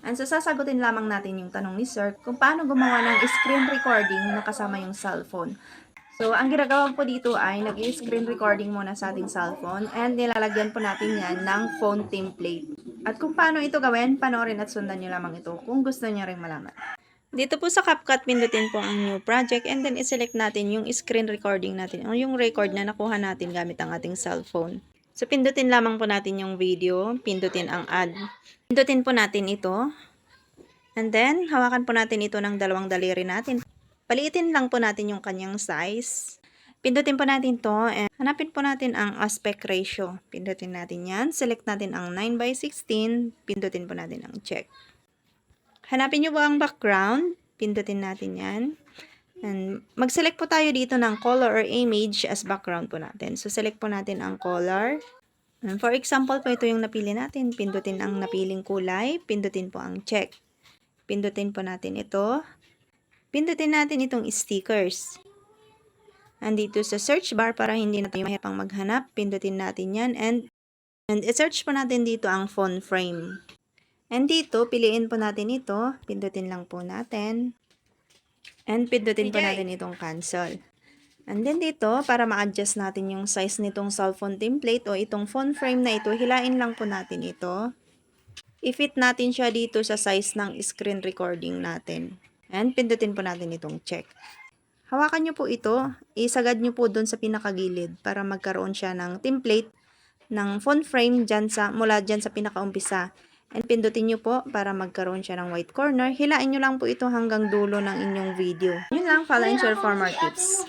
And so, sasagutin lamang natin yung tanong ni Sir kung paano gumawa ng screen recording na kasama yung cellphone. So, ang ginagawa po dito ay nag-screen recording muna sa ating cellphone and nilalagyan po natin yan ng phone template. At kung paano ito gawin, panoorin at sundan nyo lamang ito kung gusto nyo rin malaman. Dito po sa CapCut, pindutin po ang new project and then iselect natin yung screen recording natin o yung record na nakuha natin gamit ang ating cellphone. So, pindutin lamang po natin yung video, pindutin ang add. Pindutin po natin ito. And then, hawakan po natin ito ng dalawang daliri natin. Paliitin lang po natin yung kanyang size. Pindutin po natin to and hanapin po natin ang aspect ratio. Pindutin natin yan. Select natin ang 9:16. Pindutin po natin ang check. Hanapin nyo po ang background. Pindutin natin yan. And mag-select po tayo dito ng color or image as background po natin. So, select po natin ang color. And for example po, ito yung napili natin. Pindutin ang napiling kulay. Pindutin po ang check. Pindutin po natin ito. Pindutin natin itong stickers. Andito sa search bar para hindi na tayo mahirapang maghanap. Pindutin natin yan. And i-search po natin dito ang phone frame. And dito, piliin po natin ito. Pindutin lang po natin. And pindutin po natin itong cancel. And then dito, para ma-adjust natin yung size nitong cellphone template o itong phone frame na ito, hilain lang po natin ito. I-fit natin siya dito sa size ng screen recording natin. And pindutin po natin itong check. Hawakan nyo po ito, isagad nyo po doon sa pinakagilid para magkaroon siya ng template ng phone frame mula dyan sa pinakaumpisa. And pindutin nyo po para magkaroon siya ng white corner. Hilain nyo lang po ito hanggang dulo ng inyong video. Yun lang, follow and share for more tips.